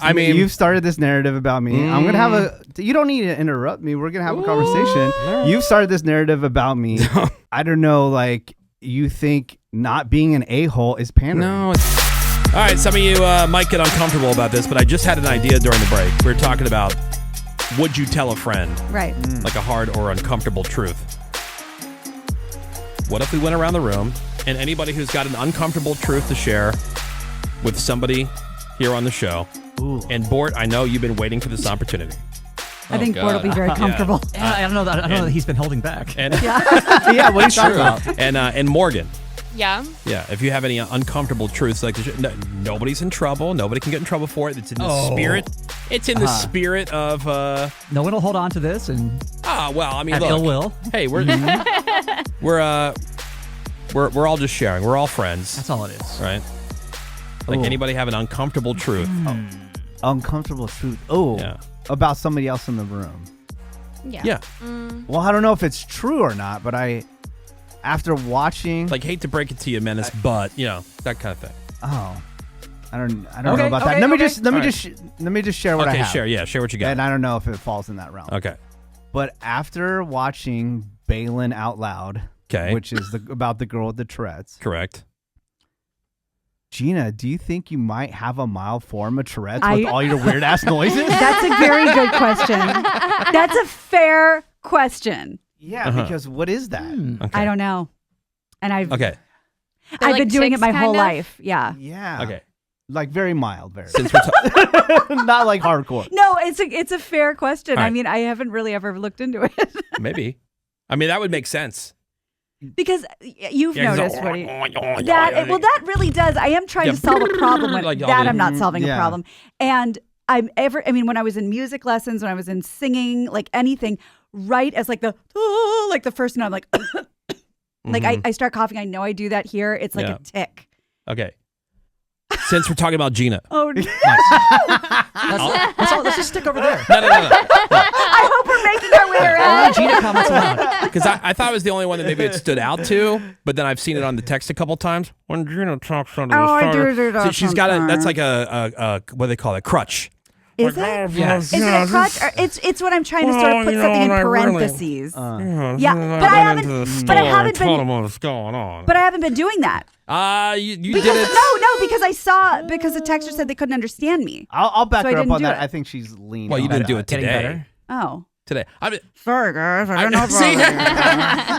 I mean, you've started this narrative about me. I'm gonna have a. You don't need to interrupt me. We're gonna have a conversation. You've started this narrative about me. I don't know. Like you think not being an a-hole is pandering. No. All right. Some of you might get uncomfortable about this, but I just had an idea during the break. We were talking about would you tell a friend, right? Like a hard or uncomfortable truth. What if we went around the room and anybody who's got an uncomfortable truth to share with somebody here on the show? Ooh. And Bort, I know you've been waiting for this opportunity. I think Bort will be very comfortable. Yeah. I don't know that he's been holding back. And yeah, what are you talking about? And Morgan. Yeah. Yeah. If you have any uncomfortable truths, like nobody's in trouble. Nobody can get in trouble for it. It's in the spirit. It's in the spirit of. No one will hold on to this and. Well, I mean, have look. ill will. Hey, we're all just sharing. We're all friends. That's all it is, right? Like anybody have an uncomfortable truth? Uncomfortable truth. Oh, yeah. About somebody else in the room. Yeah. Well, I don't know if it's true or not, but after watching, like, hate to break it to you, Menace, but that kind of thing. Oh, I don't know about that. Let me just share what I have. Share what you got. And I don't know if it falls in that realm. Okay. But after watching Balin Out Loud, which is about the girl with the Tourette's, correct. Gina, do you think you might have a mild form of Tourette's with all your weird ass noises? That's a very good question. That's a fair question. Yeah, because what is that? Okay. I don't know. And I've like been doing it my whole kind of? life. Yeah. Yeah. Okay. Like very mild, very. Since we're not like hardcore. No, it's a fair question. Right. I mean, I haven't really ever looked into it. Maybe. I mean, that would make sense. Because you've noticed, Woody. That really does. I am trying to solve a problem with that. I'm not solving a problem. And when I was in music lessons, when I was in singing, like anything, right as like the first note, I'm like, like I start coughing. I know I do that here. It's like a tick. Okay. Since we're talking about Gina. Oh, no. Let's just stick over there. No. I hope we're making our way around. Gina comments allowed. Because I thought it was the only one that maybe it stood out to, but then I've seen it on the text a couple times. When Gina talks under the I do that she's got sometimes. that's like a what do they call it? Crutch. Is it? Yes. Is it a crutch? Or it's when I'm trying to sort of put something in parentheses. Yeah, but I haven't been. What's going on? But I haven't been doing that. You did it. No, because the texter said they couldn't understand me. I'll back her up on that. it. I think she's leaning. Well, you didn't do it Getting today. better. Oh. Today. Sorry, guys. I don't know.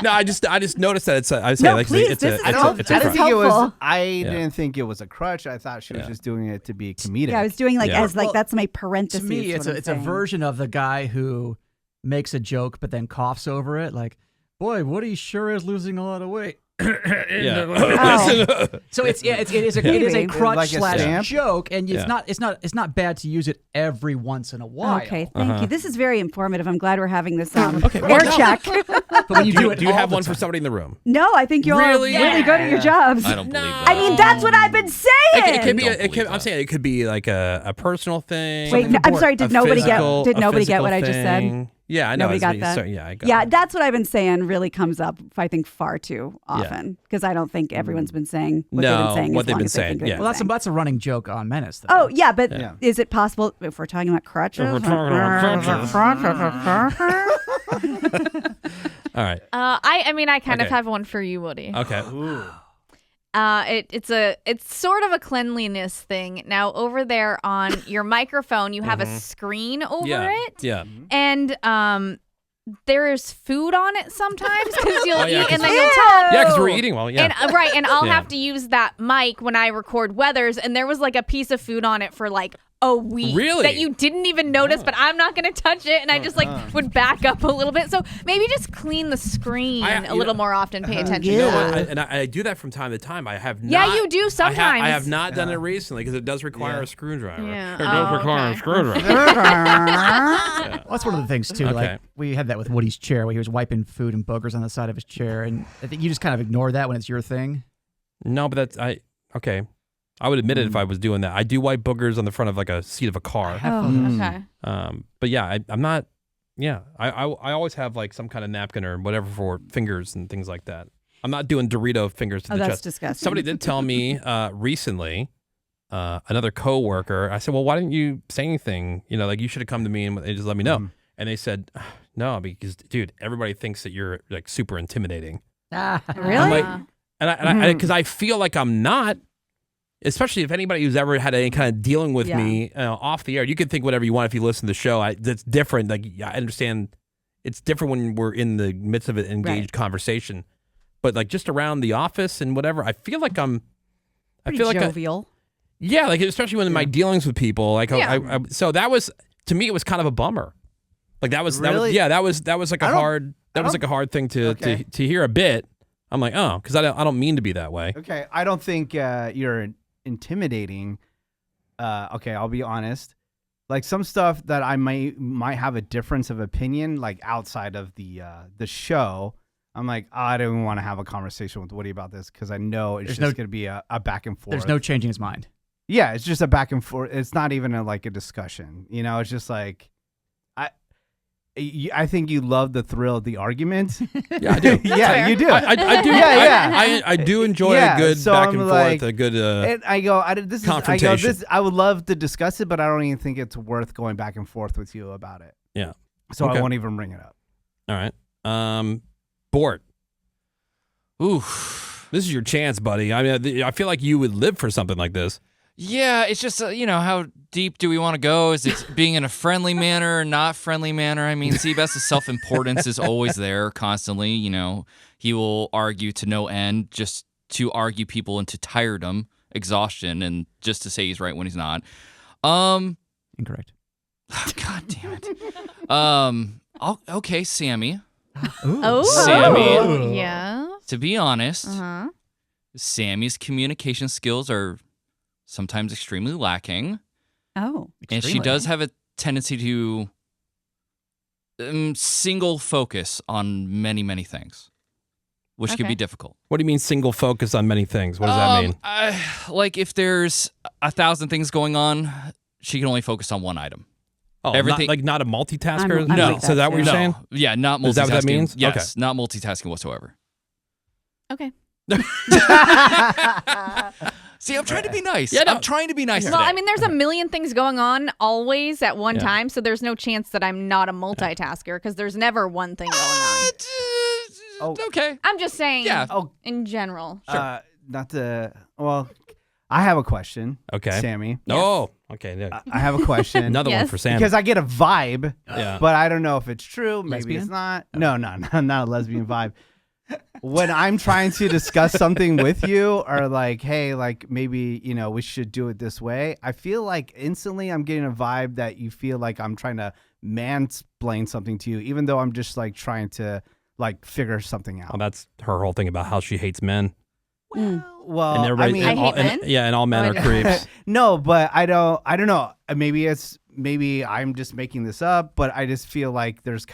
No, I just noticed that it's. I say No, like please, it's this a. is It's a I didn't crutch. think it was. helpful. I didn't think it was a crutch. I thought she was just doing it to be comedic. Yeah, I was doing Yeah. that's my parentheses. To me, it's a version of the guy who makes a joke but then coughs over it. Like, boy, Woody sure is losing a lot of weight. Oh. So it is a crutch Like a slash stamp? joke, and it's not bad to use it every once in a while. Okay, thank you. This is very informative. I'm glad we're having this air well, check. But when you do it, Do you all have the one for time- somebody in the room? No, I think you're Really? really good at your jobs. I don't believe that. I mean, that's what I've been saying. It could be. Don't believe I'm saying it could be like a personal thing. Wait, no, I'm sorry. a Did nobody get physical what I just said? thing. Yeah, I know. Nobody got that. Sorry, I got Yeah, it. that's what I've been saying. Really comes up, I think, far too often because I don't think everyone's been saying what they've been saying. what as they've long been as they saying, think yeah. Well, that's a running joke on Menace. Though. Oh yeah, but Yeah. is it possible if we're talking about crutches? If we're talking about All right. I kind of Okay. have one for you, Woody. Okay. It's sort of a cleanliness thing. Now over there on your microphone, you have a screen over it. Yeah. And there is food on it sometimes because you'll yeah, eat and then you'll talk. Yeah, because we're eating well. Yeah. And I'll Yeah. have to use that mic when I record weathers, and there was like a piece of food on it for like a week Really? that you didn't even notice, but I'm not going to touch it, and I just would back up a little bit. So maybe just clean the screen a little more often, pay attention. You know to what? that. I do that from time to time. I have not. Yeah, you do sometimes. I have not done it recently because it does require a screwdriver. Yeah. It does require a screwdriver. Well, that's one of the things too. Okay. Like we had that with Woody's chair, where he was wiping food and boogers on the side of his chair, and I think you just kind of ignore that when it's your thing. No, but okay. I would admit it if I was doing that. I do wipe boogers on the front of like a seat of a car. Okay. But yeah, I'm not. Yeah, I always have like some kind of napkin or whatever for fingers and things like that. I'm not doing Dorito fingers to the that's chest. disgusting. Somebody did tell me recently another coworker. I said, well, why didn't you say anything? You know, like you should have come to me and just let me know. And they said, no, because dude, everybody thinks that you're like super intimidating. Really? I'm like, because I feel like I'm not. Especially if anybody who's ever had any kind of dealing with me off the air, you can think whatever you want if you listen to the show. That's different. Like I understand, it's different when we're in the midst of an engaged conversation. But like just around the office and whatever, I feel like I'm. Pretty I feel like jovial. like especially when in my dealings with people, like so that was to me it was kind of a bummer. Like that was that was like a hard thing to hear a bit. I'm like, oh, because I don't mean to be that way. Okay, I don't think you're intimidating. Okay, I'll be honest. Like some stuff that I might have a difference of opinion, like outside of the show. I'm like, I don't even want to have a conversation with Woody about this because I know it's just going to be a back and forth. There's no changing his mind. Yeah, it's just a back and forth. It's not even a discussion. You know, it's just like, I think you love the thrill of the argument. Yeah, I do. Yeah, you do. I do. Yeah. I do enjoy a good back and forth, a good and confrontation. I would love to discuss it, but I don't even think it's worth going back and forth with you about it. Yeah. So I won't even bring it up. All right. Bort. Ooh, this is your chance, buddy. I mean, I feel like you would live for something like this. Yeah, it's just, how deep do we want to go? Is it being in a friendly manner or not friendly manner? I mean, Seabass's self-importance is always there constantly. He will argue to no end just to argue people into tiredom, exhaustion, and just to say he's right when he's not. Incorrect. God damn it. Okay, Sammy. Oh, Sammy. Yeah. To be honest, Uh-huh. Sammy's communication skills are sometimes extremely lacking. Oh. And she does have a tendency to single focus on many, many things, which can be difficult. What do you mean single focus on many things? What does that mean? Like if there's 1,000 things going on, she can only focus on one item. Oh, everything not a multitasker? I'm no. like So is that what you're saying? Yeah, not multitasking. Is that what that means? Yes, Okay. not multitasking whatsoever. Okay. See, I'm trying to be nice. Yeah, no. I'm trying to be nice Well, today. I mean, there's a million things going on always at one time, so there's no chance that I'm not a multitasker because there's never one thing going on. Okay. I'm just saying, Oh, in general. not to. Well, I have a question. Okay. Sammy. Oh, okay. Yeah. I have a question. Another one Yes. for Sam. Because I get a vibe, Yeah. but I don't know if it's true. Maybe Lesbian? it's not. No, not a lesbian vibe. When I'm trying to discuss something with you, or like, hey, like maybe we should do it this way, I feel like instantly I'm getting a vibe that you feel like I'm trying to mansplain something to you, even though I'm just like trying to like figure something out. Well, that's her whole thing about how she hates men. Well, And everybody, I mean, I hate men? and all men are creeps. no, but I don't know. Maybe I'm just making this up, but I just feel like there's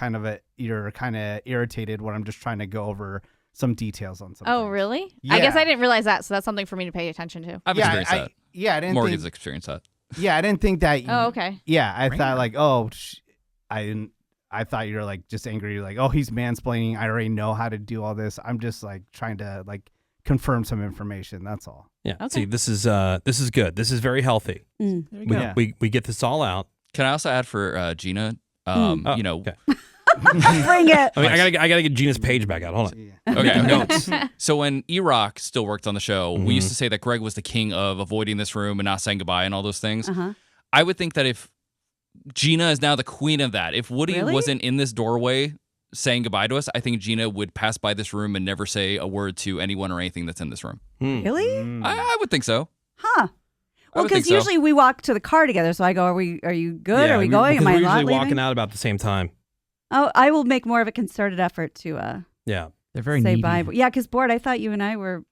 you're kind of irritated when I'm just trying to go over some details on something. Oh, really? Yeah. I guess I didn't realize that, so that's something for me to pay attention to. I've experienced that. I didn't Morgan's think. experienced that. Yeah, I didn't think that. Oh, okay. Yeah, I thought like, I didn't. I thought you're like just angry. You're like, oh, he's mansplaining. I already know how to do all this. I'm just like trying to like confirm some information. That's all. Yeah. Okay. See, this is good. This is very healthy. go. We get this all out. Can I also add for Gina? Okay. Bring it. I mean, I gotta get Gina's page back out. Hold on. Okay. Notes. So when E-Rock still worked on the show, we used to say that Greg was the king of avoiding this room and not saying goodbye and all those things. Uh-huh. I would think that if Gina is now the queen of that, if Woody Really? wasn't in this doorway saying goodbye to us, I think Gina would pass by this room and never say a word to anyone or anything that's in this room. Really? I would think so. Huh. I Well, would think because so. usually we walk to the car together, so I go, are you good? Are we going? Because Am I we're not usually leaving? walking out about the same time. Oh, I will make more of a concerted effort to Yeah. They're very say needy. bye. Yeah, because Bort, I thought you and I were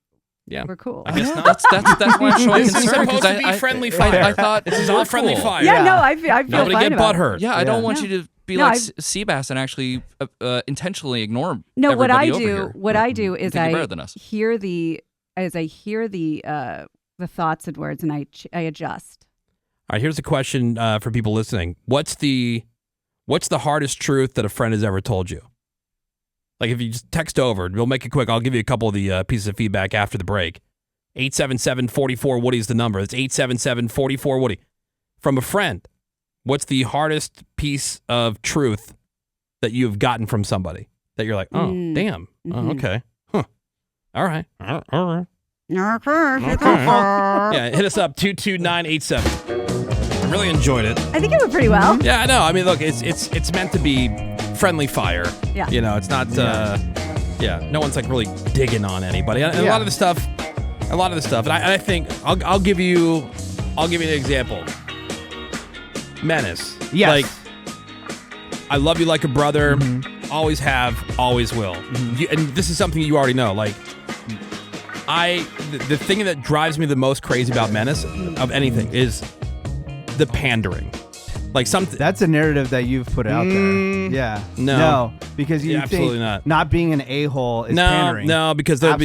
Yeah. cool. I guess not. That's why I'm showing This is concern. supposed 'cause to be I friendly I fire. thought This is all friendly cool. fire. yeah, Yeah. no, I feel Nobody fine get about it. butthurt. Yeah, I don't want No. you to be No, like I've- Seabass and actually intentionally ignore No, what I everybody over do, here. what I do is Think you're I better than us. hear the thoughts and words, and I adjust. All right, here's a question for people listening. What's the hardest truth that a friend has ever told you? Like if you just text over, we'll make it quick. I'll give you a couple of the pieces of feedback after the break. 877-44-WOODY is the number. It's 877-44-WOODY. From a friend, what's the hardest piece of truth that you've gotten from somebody that you're like, oh, damn. Oh, okay. Huh. All right. All right. Yeah, hit us up, 22987. I really enjoyed it. I think it went pretty well. Yeah, I know. I mean, look, it's meant to be friendly fire. Yeah. You know, it's not, no one's like really digging on anybody. And a lot of the stuff, and I think, I'll give you an example. Menace. Yes. Like, I love you like a brother. Always have, always will. And this is something you already know. Like, the thing that drives me the most crazy about Menace of anything is the pandering. Like that's a narrative that you've put out there. Yeah. No, because you think absolutely not being an a-hole is pandering. No, because there'll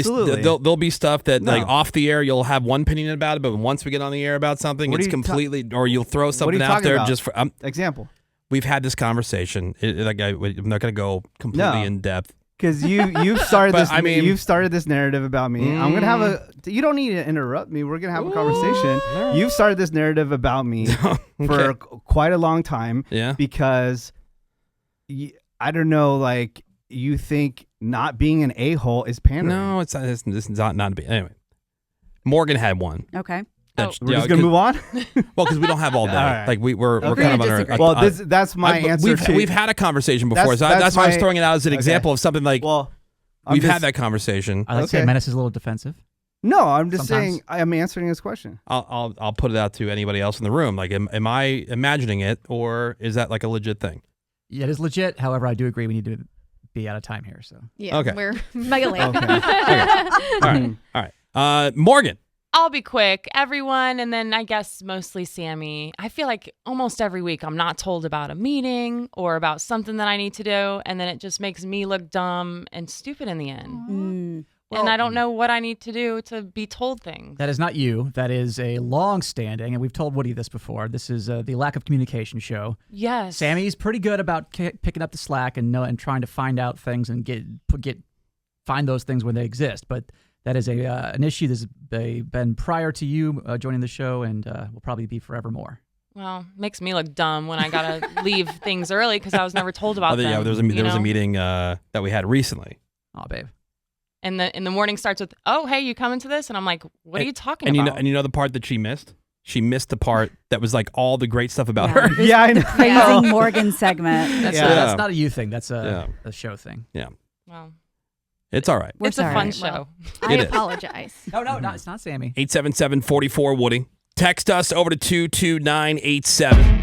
be stuff that like off the air you'll have one opinion about it, but once we get on the air about something, it's completely or you'll throw something out there just for example. We've had this conversation. I'm not going to go completely in depth. Because you've started this. You've started this narrative about me. I'm gonna have you don't need to interrupt me. We're gonna have a conversation. You've started this narrative about me for quite a long time. Yeah. Because I don't know. Like you think not being an a-hole is pandering. No, it's not anyway. Morgan had one. Okay. We're just gonna move on. Well, because we don't have all day. Right. Like we're kind of on our. Well, that's my answer. We've had a conversation before, so that's why I was throwing it out as an example of something like. Well, we've had that conversation. I like to say Menace is a little defensive. No, I'm just saying I'm answering his question. I'll put it out to anybody else in the room. Like, am I imagining it, or is that like a legit thing? Yeah, it is legit. However, I do agree we need to be out of time here. So yeah, okay. We're mega late. Okay. All right. Morgan. I'll be quick, everyone, and then I guess mostly Sammy. I feel like almost every week I'm not told about a meeting or about something that I need to do, and then it just makes me look dumb and stupid in the end. And I don't know what I need to do to be told things. That is not you. That is a long-standing, and we've told Woody this before. This is the lack of communication show. Yes. Sammy's pretty good about picking up the slack and trying to find out things and find those things when they exist, but that is an issue that's been prior to you joining the show and will probably be forevermore. Well, makes me look dumb when I got to leave things early because I was never told about them. Yeah, there was a meeting that we had recently. Oh, babe. And the morning starts with, oh, hey, you coming to this? And I'm like, what are you talking about? You know the part that she missed? She missed the part that was like all the great stuff about her. Yeah, I know. Praising Morgan segment. That's not a you thing. That's a show thing. Yeah. Well. It's all right. It's a fun show. I apologize. No, it's not Sammy. 877-44-WOODY. Text us over to 22987.